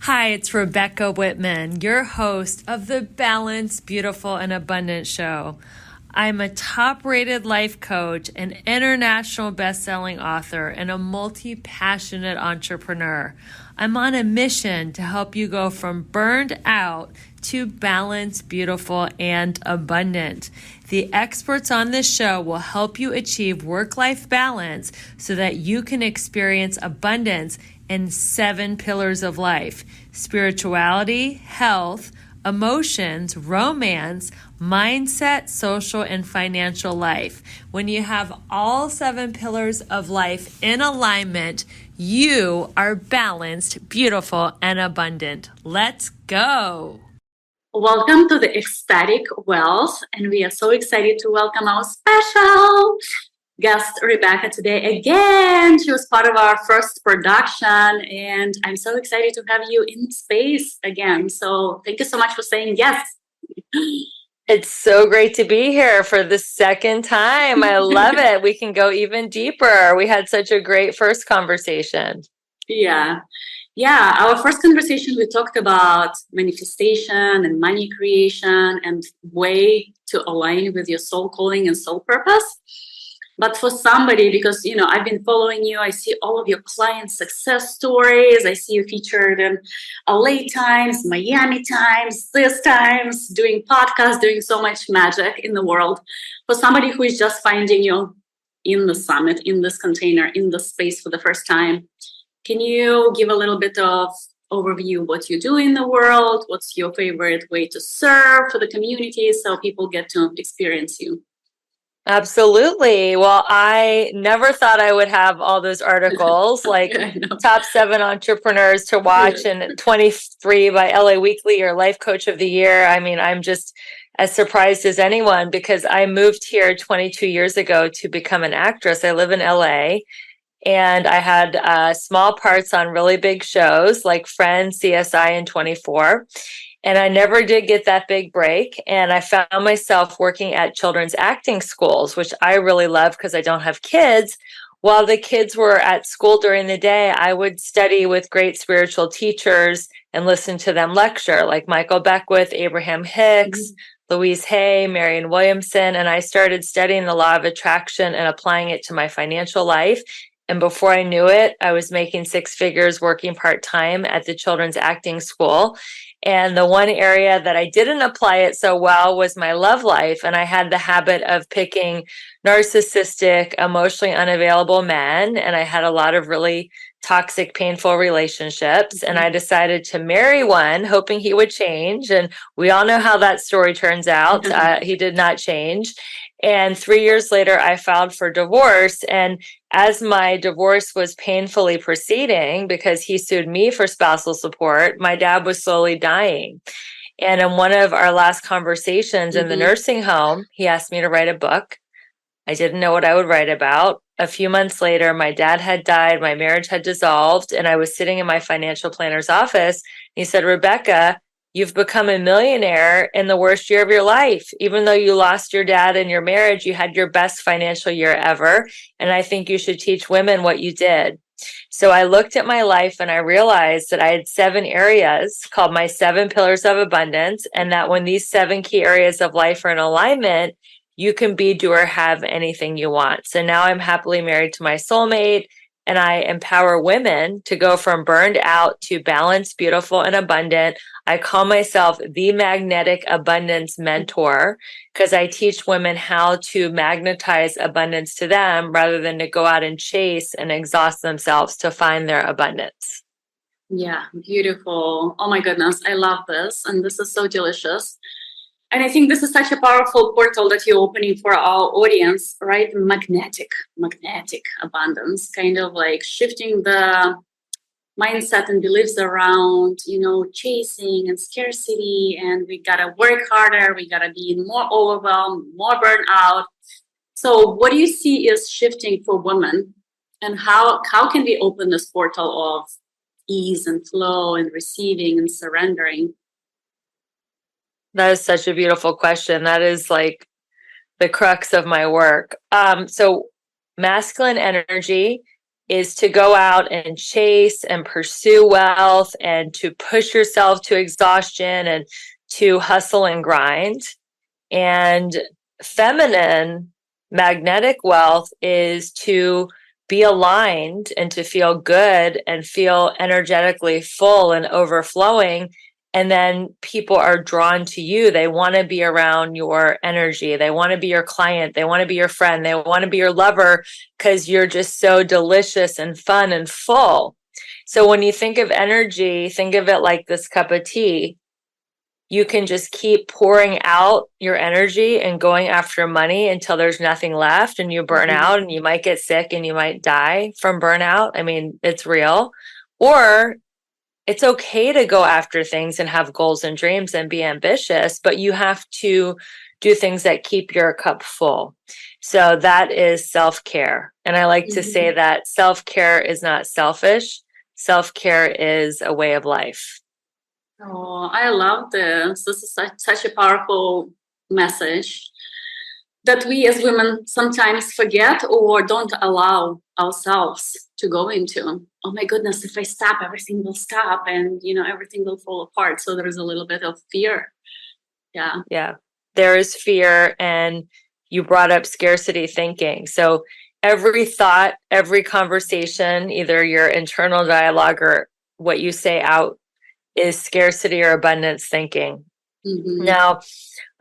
Hi, it's Rebecca Whitman, your host of the Balanced, Beautiful, and Abundant Show. I'm a top-rated life coach, an international best-selling author, and a multi-passionate entrepreneur. I'm on a mission to help you go from burned out to balanced, beautiful, and abundant. The experts on this show will help you achieve work-life balance so that you can experience abundance in 7 pillars of life: spirituality, health, emotions, romance, mindset, social, and financial life. When you have all 7 pillars of life in alignment, you are balanced, beautiful, and abundant. Let's go. Welcome to the Ecstatic Wealth, and we are so excited to welcome our special guest, Rebecca, today again. She was part of our first production, and I'm so excited to have you in space again. So thank you so much for saying yes. It's so great to be here for the second time. I love it. We can go even deeper. We had such a great first conversation. Yeah, our first conversation, we talked about manifestation and money creation and way to align with your soul calling and soul purpose. But for somebody, because, I've been following you, I see all of your client success stories. I see you featured in LA Times, Miami Times, this Times, doing podcasts, doing so much magic in the world. For somebody who is just finding you in the summit, in this container, in the space for the first time, can you give a little bit of overview what you do in the world? What's your favorite way to serve for the community so people get to experience you? Absolutely. Well, I never thought I would have all those articles like top 7 entrepreneurs to watch and 23 by LA Weekly or Life Coach of the Year. I mean, I'm just as surprised as anyone because I moved here 22 years ago to become an actress. I live in LA and I had small parts on really big shows like Friends, CSI, and 24. And I never did get that big break. And I found myself working at children's acting schools, which I really love because I don't have kids. While the kids were at school during the day, I would study with great spiritual teachers and listen to them lecture, like Michael Beckwith, Abraham Hicks, Louise Hay, Marianne Williamson. And I started studying the law of attraction and applying it to my financial life. And before I knew it, I was making 6 figures working part-time at the children's acting school. And the one area that I didn't apply it so well was my love life. And I had the habit of picking narcissistic, emotionally unavailable men. And I had a lot of really toxic, painful relationships. And I decided to marry one, hoping he would change. And we all know how that story turns out. He did not change. And 3 years later, I filed for divorce. And as my divorce was painfully proceeding, because he sued me for spousal support, my dad was slowly dying. And in one of our last conversations in the nursing home, he asked me to write a book. I didn't know what I would write about. A few months later, my dad had died, my marriage had dissolved, and I was sitting in my financial planner's office. He said, "Rebecca, you've become a millionaire in the worst year of your life. Even though you lost your dad in your marriage, you had your best financial year ever. And I think you should teach women what you did." So I looked at my life and I realized that I had 7 areas called my 7 pillars of abundance. And that when these 7 key areas of life are in alignment, you can be, do, or have anything you want. So now I'm happily married to my soulmate. And I empower women to go from burned out to balanced, beautiful, and abundant. I call myself the magnetic abundance mentor because I teach women how to magnetize abundance to them rather than to go out and chase and exhaust themselves to find their abundance. Yeah, beautiful. Oh my goodness, I love this. And this is so delicious. And I think this is such a powerful portal that you're opening for our audience, right? Magnetic abundance, kind of like shifting the mindset and beliefs around, chasing and scarcity. And we got to work harder. We got to be more overwhelmed, more burnout. So what do you see is shifting for women? And how can we open this portal of ease and flow and receiving and surrendering? That is such a beautiful question. That is like the crux of my work. So masculine energy is to go out and chase and pursue wealth and to push yourself to exhaustion and to hustle and grind. And feminine magnetic wealth is to be aligned and to feel good and feel energetically full and overflowing. And then people are drawn to you. They want to be around your energy. They want to be your client. They want to be your friend. They want to be your lover because you're just so delicious and fun and full. So when you think of energy, think of it like this cup of tea. You can just keep pouring out your energy and going after money until there's nothing left and you burn out, and you might get sick and you might die from burnout. I mean, it's real. Or it's okay to go after things and have goals and dreams and be ambitious, but you have to do things that keep your cup full. So that is self-care. And I like to say that self-care is not selfish. Self-care is a way of life. Oh, I love this. This is such a powerful message that we as women sometimes forget or don't allow ourselves to go into. Oh my goodness, if I stop, everything will stop and, everything will fall apart. So there is a little bit of fear. Yeah. Yeah. There is fear, and you brought up scarcity thinking. So every thought, every conversation, either your internal dialogue or what you say out, is scarcity or abundance thinking. Now,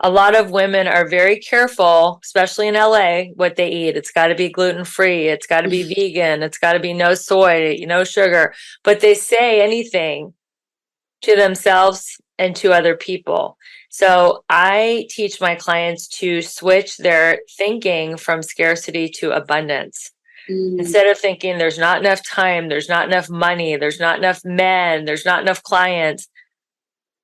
a lot of women are very careful, especially in LA, what they eat. It's got to be gluten-free. It's got to be vegan. It's got to be no soy, no sugar. But they say anything to themselves and to other people. So I teach my clients to switch their thinking from scarcity to abundance. Instead of thinking there's not enough time, there's not enough money, there's not enough men, there's not enough clients.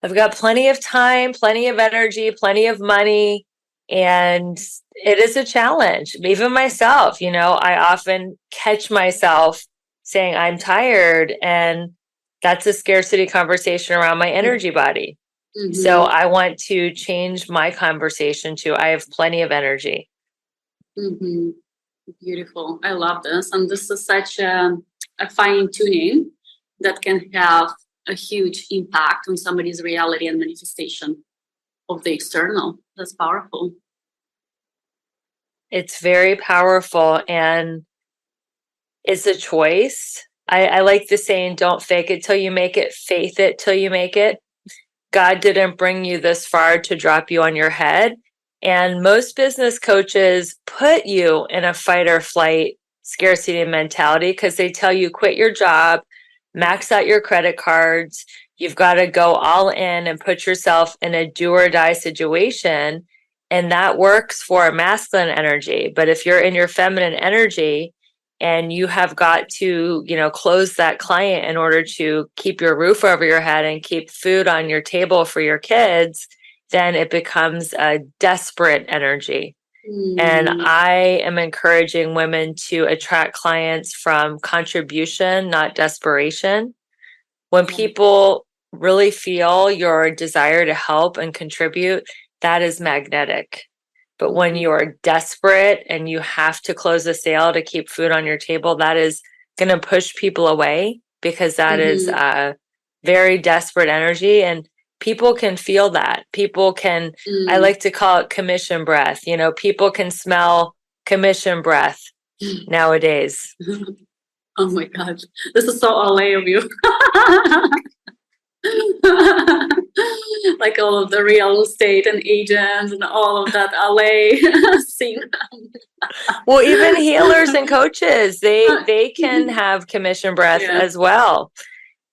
I've got plenty of time, plenty of energy, plenty of money, and it is a challenge. Even myself, I often catch myself saying I'm tired, and that's a scarcity conversation around my energy body. So I want to change my conversation to I have plenty of energy. Beautiful. I love this. And this is such a fine tuning that can have a huge impact on somebody's reality and manifestation of the external. That's powerful. It's very powerful, and it's a choice. I like the saying, don't fake it till you make it, faith it till you make it. God didn't bring you this far to drop you on your head. And most business coaches put you in a fight or flight scarcity mentality because they tell you quit your job, max out your credit cards. You've got to go all in and put yourself in a do or die situation. And that works for masculine energy. But if you're in your feminine energy and you have got to, close that client in order to keep your roof over your head and keep food on your table for your kids, then it becomes a desperate energy. And I am encouraging women to attract clients from contribution, not desperation. When people really feel your desire to help and contribute, that is magnetic. But when you are desperate and you have to close a sale to keep food on your table, that is going to push people away because that is very desperate energy. And people can feel that. People can, I like to call it commission breath. People can smell commission breath nowadays. Oh my God. This is so LA of you. Like all of the real estate and agents and all of that LA scene. Well, even healers and coaches, they can have commission breath as well.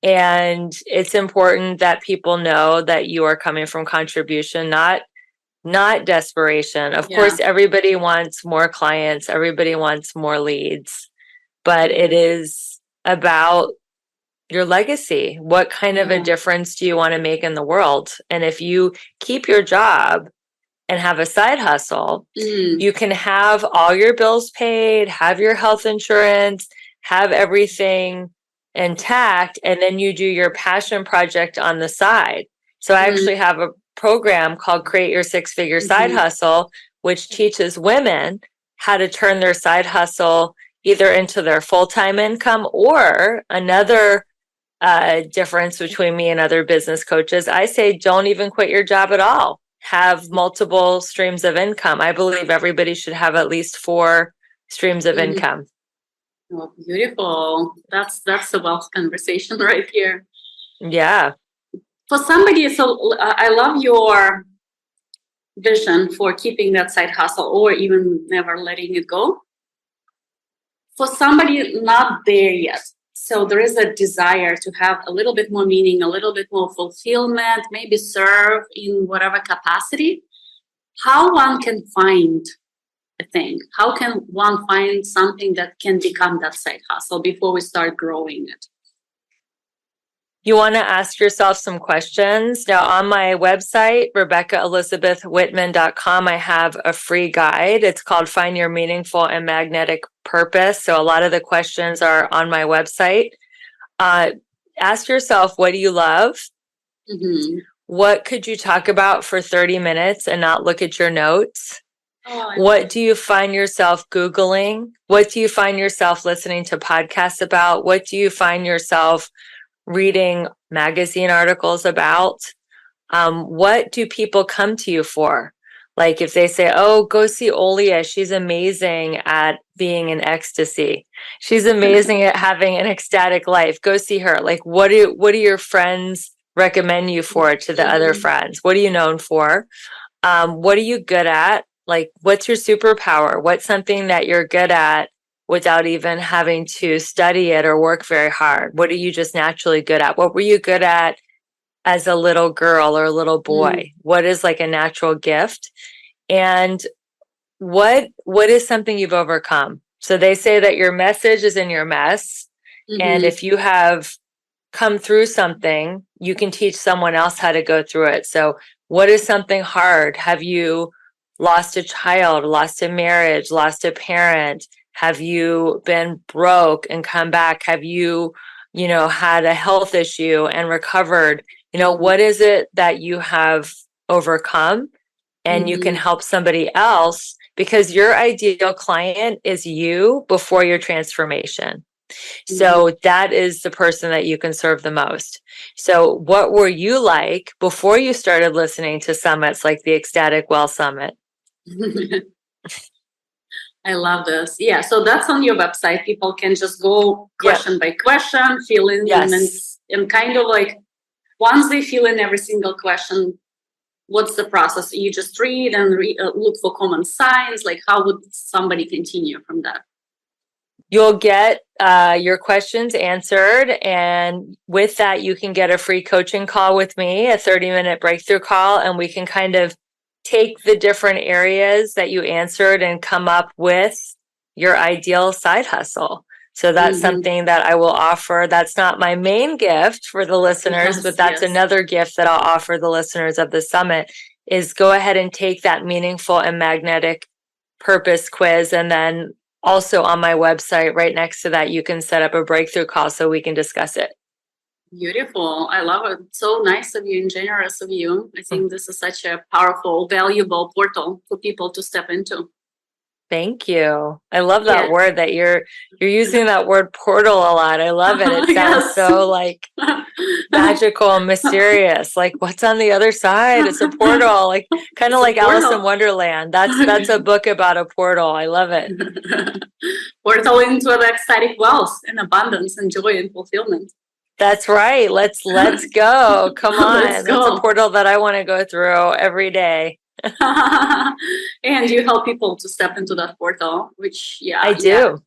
And it's important that people know that you are coming from contribution, not desperation. Of course, everybody wants more clients. Everybody wants more leads. But it is about your legacy. What kind of a difference do you want to make in the world? And if you keep your job and have a side hustle, you can have all your bills paid, have your health insurance, have everything intact, and then you do your passion project on the side. So I actually have a program called Create Your Six-Figure Side Hustle, which teaches women how to turn their side hustle either into their full-time income, or another difference between me and other business coaches, I say don't even quit your job at all. Have multiple streams of income. I believe everybody should have at least 4 streams of income. Oh, beautiful. That's a wealth conversation right here. Yeah. For somebody, so I love your vision for keeping that side hustle or even never letting it go. For somebody not there yet, so there is a desire to have a little bit more meaning, a little bit more fulfillment, maybe serve in whatever capacity. How one can find a thing? How can one find something that can become that side hustle before we start growing it? You want to ask yourself some questions. Now, on my website, RebeccaElizabethWhitman.com, I have a free guide. It's called Find Your Meaningful and Magnetic Purpose. So a lot of the questions are on my website. Ask yourself, what do you love? Mm-hmm. What could you talk about for 30 minutes and not look at your notes? What do you find yourself Googling? What do you find yourself listening to podcasts about? What do you find yourself reading magazine articles about? What do people come to you for? Like if they say, oh, go see Olia, she's amazing at being in ecstasy. She's amazing at having an ecstatic life. Go see her. Like, what do your friends recommend you for to the other friends? What are you known for? What are you good at? Like, what's your superpower? What's something that you're good at without even having to study it or work very hard? What are you just naturally good at? What were you good at as a little girl or a little boy? What is like a natural gift? And what is something you've overcome? So they say that your message is in your mess. And if you have come through something, you can teach someone else how to go through it. So what is something hard? Have you lost a child, lost a marriage, lost a parent? Have you been broke and come back? Have you, had a health issue and recovered? What is it that you have overcome? And you can help somebody else, because your ideal client is you before your transformation. So that is the person that you can serve the most. So what were you like before you started listening to summits like the Ecstatic Well Summit? I love this. Yeah, so that's on your website. People can just go question by question, fill in, and kind of like once they fill in every single question, what's the process? You just read and look for common signs. Like, how would somebody continue from that? You'll get your questions answered. And with that, you can get a free coaching call with me, a 30-minute breakthrough call. And we can kind of take the different areas that you answered and come up with your ideal side hustle. So that's something that I will offer. That's not my main gift for the listeners, but that's another gift that I'll offer the listeners of the summit, is go ahead and take that meaningful and magnetic purpose quiz. And then also on my website, right next to that, you can set up a breakthrough call so we can discuss it. Beautiful. I love it. So nice of you and generous of you. I think this is such a powerful, valuable portal for people to step into. Thank you. I love that word that you're using that word portal a lot. I love it. It sounds so like magical and mysterious. Like, what's on the other side? It's a portal. Like kind of like Alice in Wonderland. That's a book about a portal. I love it. Portal into the ecstatic wealth and abundance and joy and fulfillment. That's right. Let's go. Come on. That's a portal that I want to go through every day. And you help people to step into that portal, which I do.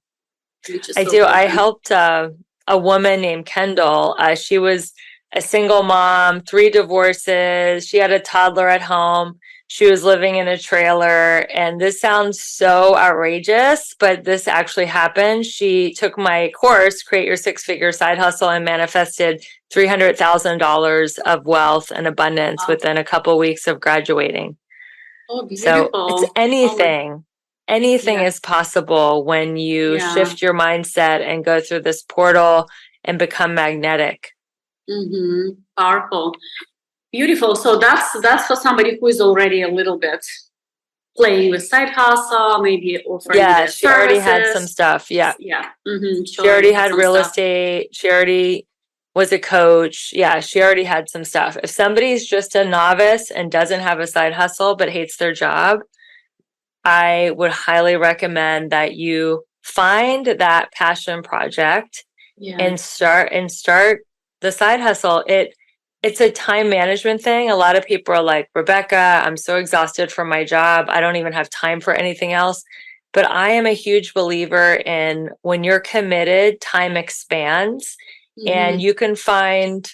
I do. I helped a woman named Kendall. She was a single mom, 3 divorces. She had a toddler at home. She was living in a trailer. And this sounds so outrageous, but this actually happened. She took my course, Create Your Six-Figure Side Hustle, and manifested $300,000 of wealth and abundance within a couple weeks of graduating. Oh, beautiful. So it's anything. Anything is possible when you shift your mindset and go through this portal and become magnetic. Powerful. Beautiful. So that's for somebody who is already a little bit playing with side hustle, maybe offering Yeah, their she already had some services. stuff. Yeah. Yeah. She already had Some real stuff. estate. She already was a coach. Yeah, she already had some stuff. If somebody's just a novice and doesn't have a side hustle but hates their job, I would highly recommend that you find that passion project and start the side hustle. It's a time management thing. A lot of people are like, Rebecca, I'm so exhausted from my job. I don't even have time for anything else. But I am a huge believer in when you're committed, time expands, and you can find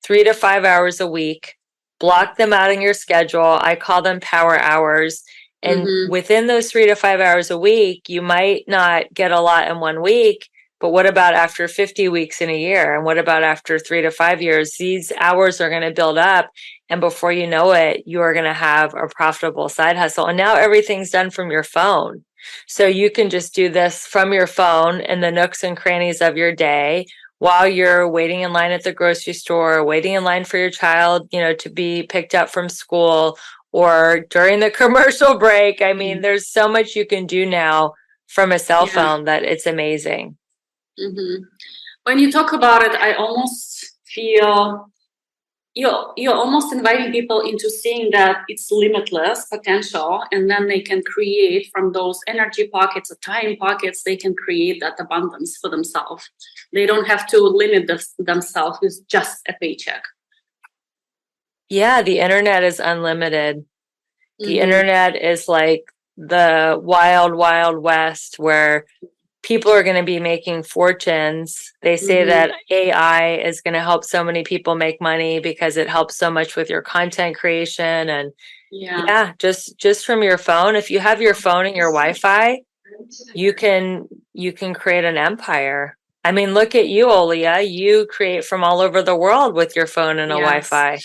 3 to 5 hours a week, block them out in your schedule. I call them power hours. And within those 3 to 5 hours a week, you might not get a lot in one week, but what about after 50 weeks in a year? And what about after 3 to 5 years? These hours are going to build up. And before you know it, you are going to have a profitable side hustle. And now everything's done from your phone. So you can just do this from your phone in the nooks and crannies of your day while you're waiting in line at the grocery store, waiting in line for your child, to be picked up from school, or during the commercial break. I mean, there's so much you can do now from a cell phone that it's amazing. When you talk about it, I almost feel you're almost inviting people into seeing that it's limitless potential, and then they can create from those energy pockets or time pockets, they can create that abundance for themselves. They don't have to limit themselves with just a paycheck. Yeah, the internet is unlimited. The internet is like the wild, wild west where people are going to be making fortunes. They say that AI is going to help so many people make money because it helps so much with your content creation. And just from your phone, if you have your phone and your Wi-Fi, you can create an empire. I mean, look at you, Olia. You create from all over the world with your phone and a Wi-Fi.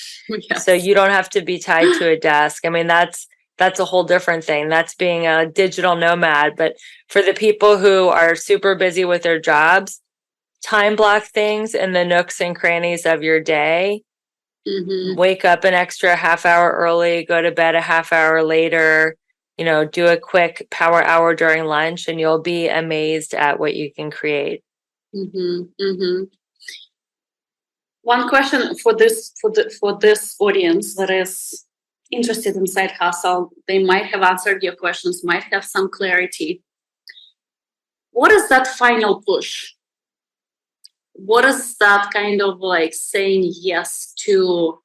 So you don't have to be tied to a desk. I mean, that's a whole different thing. That's being a digital nomad. But for the people who are super busy with their jobs, time block things in the nooks and crannies of your day. Wake up an extra half hour early, go to bed a half hour later, do a quick power hour during lunch, and you'll be amazed at what you can create. One question for this audience that is interested in side hustle, they might have answered your questions, might have some clarity. What is that final push? What is that kind of like saying yes to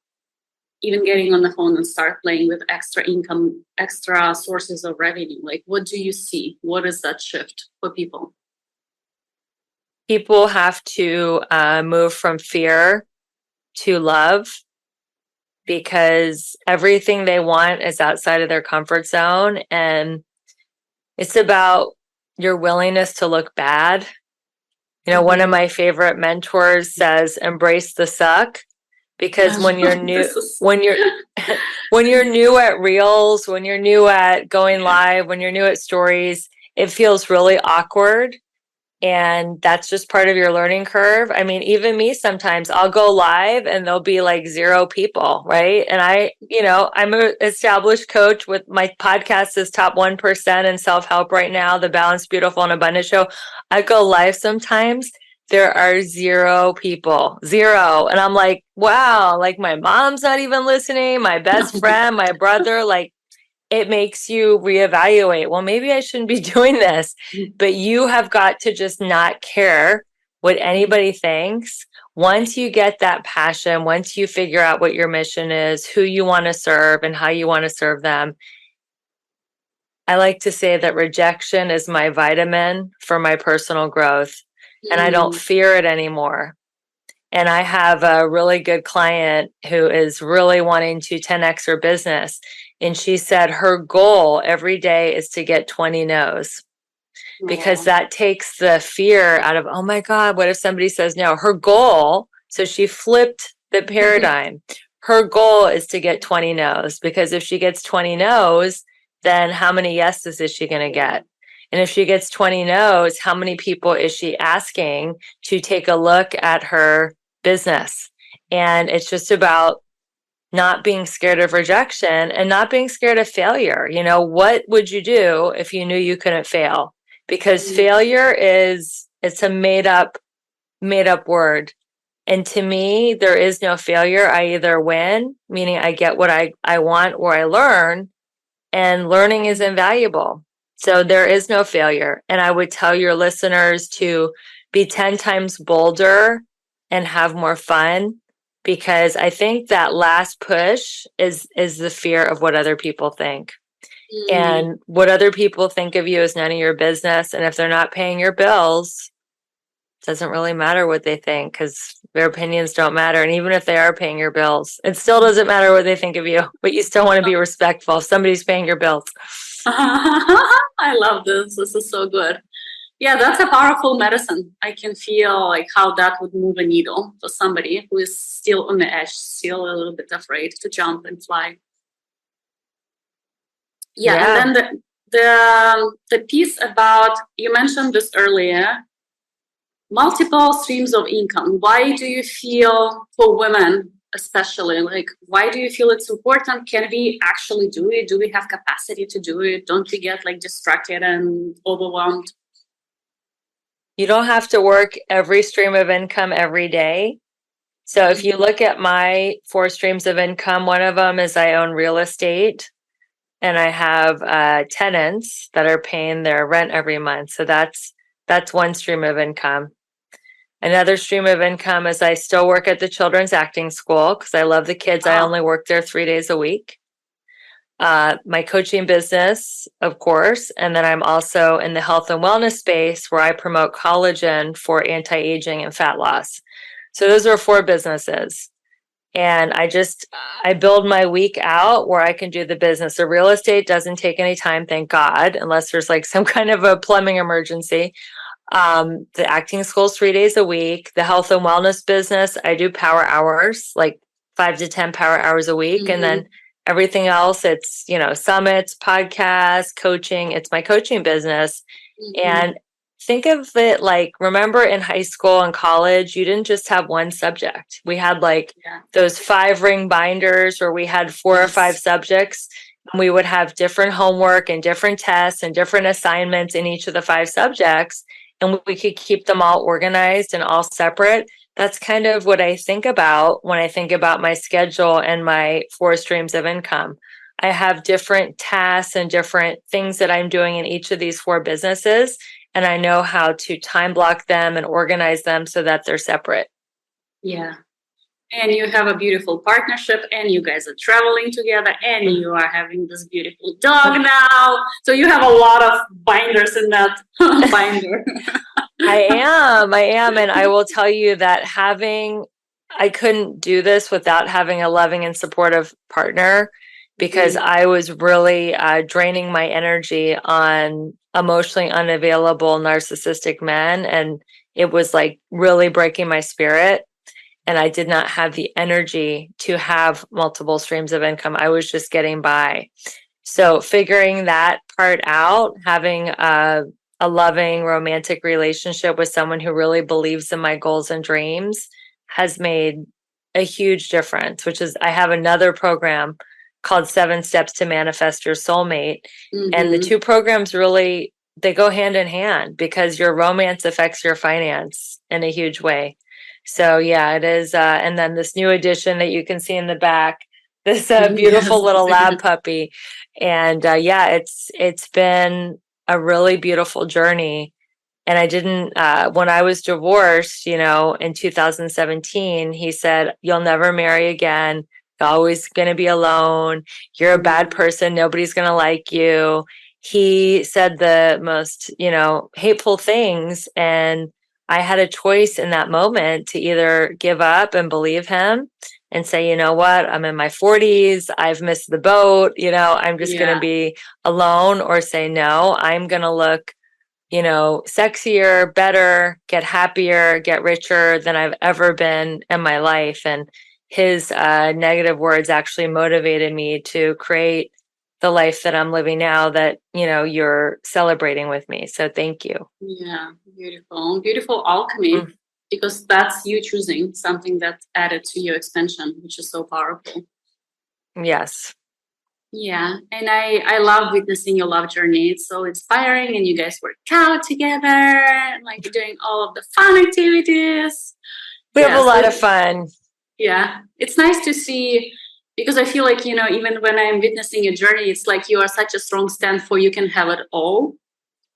even getting on the phone and start playing with extra income, extra sources of revenue? Like, what do you see? What is that shift for people? People have to move from fear to love, because everything they want is outside of their comfort zone. And it's about your willingness to look bad. One of my favorite mentors says, embrace the suck, because when you're new, when you're new at reels, when you're new at going live, when you're new at stories, it feels really awkward. And that's just part of your learning curve. I mean, even me, sometimes I'll go live and there'll be like 0 people, right? And I'm an established coach with my podcast is top 1% in self-help right now, the Balanced, Beautiful, and Abundant Show. I go live sometimes. There are 0 people, 0. And I'm like, wow, like my mom's not even listening. My best friend, my brother, like, it makes you reevaluate. Well, maybe I shouldn't be doing this, but you have got to just not care what anybody thinks. Once you get that passion, once you figure out what your mission is, who you want to serve and how you want to serve them. I like to say that rejection is my vitamin for my personal growth, and I don't fear it anymore. And I have a really good client who is really wanting to 10x her business. And she said her goal every day is to get 20 no's, because that takes the fear out of, oh my God, what if somebody says no? Her goal, so she flipped the paradigm. Her goal is to get 20 no's, because if she gets 20 no's, then how many yeses is she going to get? And if she gets 20 no's, how many people is she asking to take a look at her business? And it's just about not being scared of rejection, and not being scared of failure. You know, what would you do if you knew you couldn't fail? Because failure it's a made up word. And to me, there is no failure. I either win, meaning I get what I want, or I learn, and learning is invaluable. So there is no failure. And I would tell your listeners to be 10 times bolder and have more fun, because I think that last push is the fear of what other people think. And what other people think of you is none of your business. And if they're not paying your bills, it doesn't really matter what they think, because their opinions don't matter. And even if they are paying your bills, it still doesn't matter what they think of you, but you still want to be respectful if somebody's paying your bills. I love this. This is so good. Yeah, that's a powerful medicine. I can feel like how that would move a needle for somebody who is still on the edge, still a little bit afraid to jump and fly. Yeah. And then the piece about, you mentioned this earlier, multiple streams of income. Why do you feel, for women especially, like, why do you feel it's important? Can we actually do it? Do we have capacity to do it? Don't we get like distracted and overwhelmed? You don't have to work every stream of income every day. So if you look at my 4 streams of income, one of them is I own real estate, and I have tenants that are paying their rent every month. So that's one stream of income. Another stream of income is I still work at the children's acting school because I love the kids. I only work there 3 days a week. My coaching business, of course, and then I'm also in the health and wellness space where I promote collagen for anti-aging and fat loss. So those are 4 businesses. And I build my week out where I can do the business. The real estate doesn't take any time, thank God, unless there's like some kind of a plumbing emergency. The acting school's 3 days a week. The health and wellness business, I do power hours, like 5 to 10 power hours a week. And then everything else, it's, summits, podcasts, coaching. It's my coaching business. And think of it like, remember in high school and college, you didn't just have one subject. We had those 5-ring binders where we had 4 or 5 subjects. And we would have different homework and different tests and different assignments in each of the 5 subjects. And we could keep them all organized and all separate. That's kind of what I think about when I think about my schedule and my 4 streams of income. I have different tasks and different things that I'm doing in each of these 4 businesses, and I know how to time block them and organize them so that they're separate. Yeah. And you have a beautiful partnership, and you guys are traveling together, and you are having this beautiful dog now. So you have a lot of binders in that binder. I am. And I will tell you that I couldn't do this without having a loving and supportive partner, because I was really draining my energy on emotionally unavailable narcissistic men. And it was like really breaking my spirit. And I did not have the energy to have multiple streams of income. I was just getting by. So figuring that part out, having a loving romantic relationship with someone who really believes in my goals and dreams has made a huge difference, which is I have another program called 7 Steps to Manifest Your Soulmate. And the 2 programs really, they go hand in hand, because your romance affects your finance in a huge way. So yeah, it is. And then this new addition that you can see in the back, this beautiful little lab puppy. And it's been a really beautiful journey. And I didn't, when I was divorced, in 2017, he said, "You'll never marry again. You're always going to be alone. You're a bad person. Nobody's going to like you." He said the most, hateful things. And I had a choice in that moment to either give up and believe him and say, you know what, I'm in my 40s. I've missed the boat. I'm just going to be alone, or say, no, I'm going to look, sexier, better, get happier, get richer than I've ever been in my life. And his negative words actually motivated me to create the life that I'm living now, that, you're celebrating with me. So thank you. Yeah, beautiful. Beautiful alchemy, because that's you choosing something that's added to your expansion, which is so powerful. Yes. Yeah, and I love witnessing your love journey. It's so inspiring, and you guys work out together, and like doing all of the fun activities. We have a lot of fun. Yeah, it's nice to see, because I feel like, even when I'm witnessing your journey, it's like you are such a strong stand for you can have it all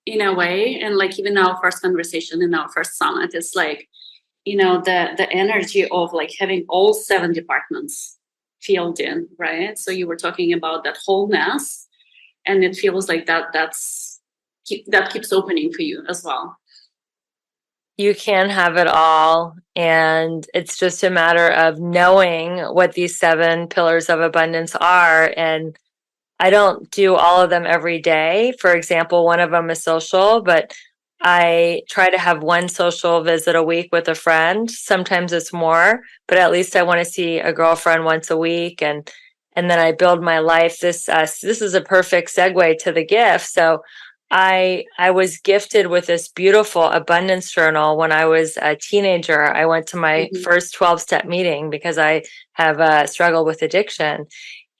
in a way. And like even our first conversation in our first summit, it's like, the energy of like having all 7 departments filled in, right? So you were talking about that wholeness, and it feels like that keeps opening for you as well. You can have it all. And it's just a matter of knowing what these 7 pillars of abundance are. And I don't do all of them every day. For example, one of them is social, but I try to have one social visit a week with a friend. Sometimes it's more, but at least I want to see a girlfriend once a week. And then I build my life. This is a perfect segue to the gift. So I was gifted with this beautiful abundance journal when I was a teenager. I went to my first 12-step meeting because I have struggled with addiction.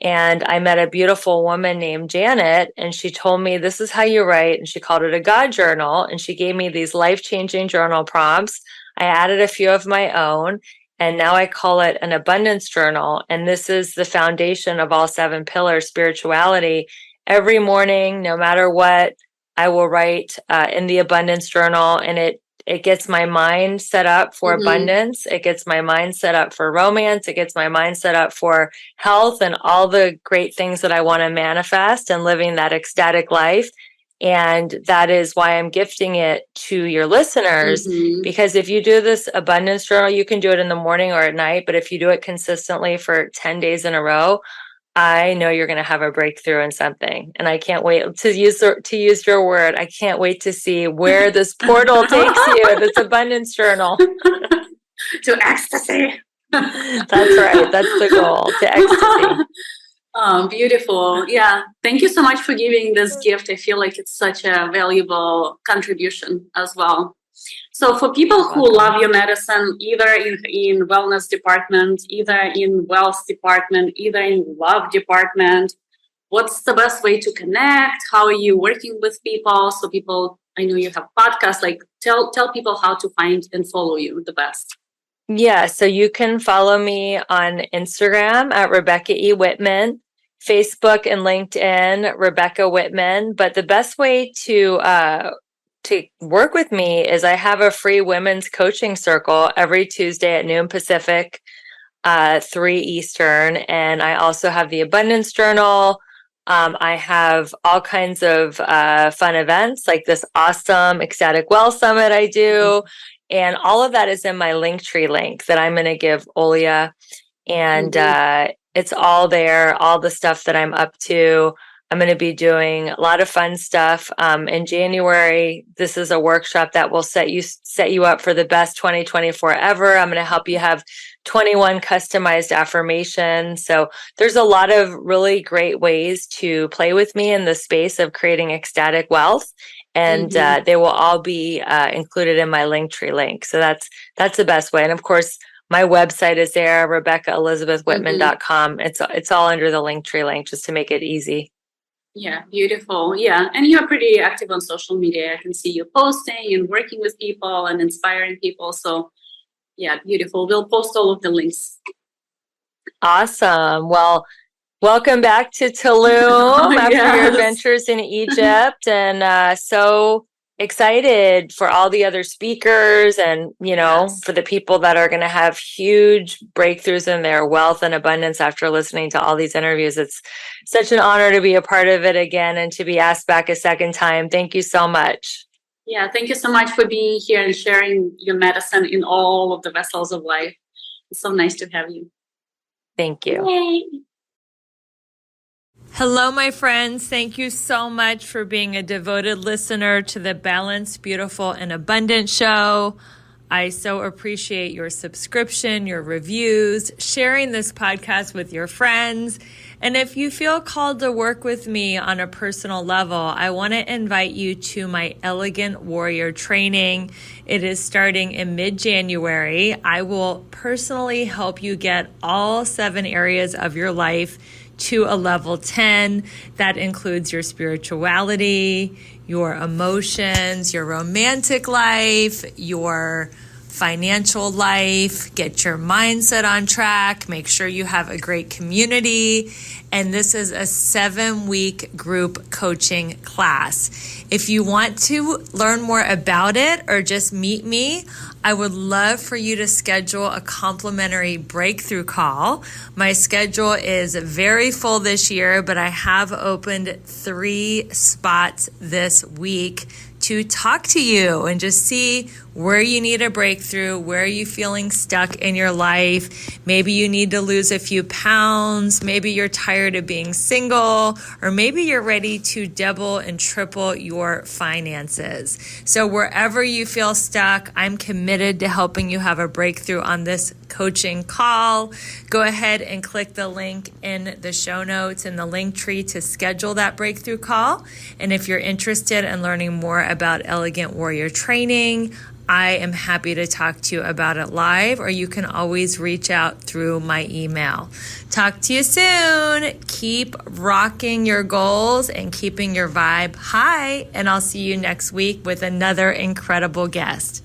And I met a beautiful woman named Janet, and she told me, this is how you write. And she called it a God journal. And she gave me these life-changing journal prompts. I added a few of my own, and now I call it an abundance journal. And this is the foundation of all 7 pillars, spirituality. Every morning, no matter what, I will write in the abundance journal, and it gets my mind set up for abundance. It gets my mind set up for romance. It gets my mind set up for health and all the great things that I want to manifest and living that ecstatic life. And that is why I'm gifting it to your listeners, because if you do this abundance journal, you can do it in the morning or at night. But if you do it consistently for 10 days in a row, I know you're going to have a breakthrough in something, and I can't wait to use your word. I can't wait to see where this portal takes you. This abundance journal to ecstasy. That's right. That's the goal, to ecstasy. Oh, beautiful. Yeah. Thank you so much for giving this gift. I feel like it's such a valuable contribution as well. So for people who love your medicine, either in wellness department, either in wealth department, either in love department, what's the best way to connect? How are you working with people? So people, I know you have podcasts, like tell people how to find and follow you the best. Yeah, so you can follow me on Instagram at Rebecca E. Whitman, Facebook and LinkedIn, Rebecca Whitman. But the best way to work with me is I have a free women's coaching circle every Tuesday at noon Pacific, 3 Eastern. And I also have the Abundance Journal. I have all kinds of fun events like this awesome Ecstatic Well Summit I do. And all of that is in my Linktree link that I'm going to give Olia. And it's all there, all the stuff that I'm up to. I'm going to be doing a lot of fun stuff. In January, this is a workshop that will set you up for the best 2024 ever. I'm going to help you have 21 customized affirmations. So there's a lot of really great ways to play with me in the space of creating ecstatic wealth. And they will all be included in my Linktree link. So that's the best way. And of course, my website is there, RebeccaElizabethWhitman.com. It's all under the Linktree link, just to make it easy. Yeah, beautiful. Yeah, and you're pretty active on social media. I can see you posting and working with people and inspiring people. So yeah, beautiful. We'll post all of the links. Awesome. Well, welcome back to Tulum after your adventures in Egypt, and so excited for all the other speakers and, for the people that are going to have huge breakthroughs in their wealth and abundance after listening to all these interviews. It's such an honor to be a part of it again and to be asked back a second time. Thank you so much. Yeah, thank you so much for being here and sharing your medicine in all of the vessels of life. It's so nice to have you. Thank you. Yay. Hello, my friends. Thank you so much for being a devoted listener to the Balanced, Beautiful, and Abundant show. I so appreciate your subscription, your reviews, sharing this podcast with your friends, And if you feel called to work with me on a personal level, I want to invite you to my Elegant Warrior training. It is starting in mid-January. I will personally help you get all 7 areas of your life to a level 10. That includes your spirituality, your emotions, your romantic life, your financial life, get your mindset on track, make sure you have a great community. And this is a 7-week group coaching class. If you want to learn more about it or just meet me, I would love for you to schedule a complimentary breakthrough call. My schedule is very full this year, but I have opened 3 spots this week to talk to you and just see where you need a breakthrough, where are you feeling stuck in your life. Maybe you need to lose a few pounds, maybe you're tired of being single, or maybe you're ready to double and triple your finances. So wherever you feel stuck, I'm committed to helping you have a breakthrough on this coaching call. Go ahead and click the link in the show notes in the link tree to schedule that breakthrough call. And if you're interested in learning more about Elegant Warrior training, I am happy to talk to you about it live, or you can always reach out through my email. Talk to you soon. Keep rocking your goals and keeping your vibe high, and I'll see you next week with another incredible guest.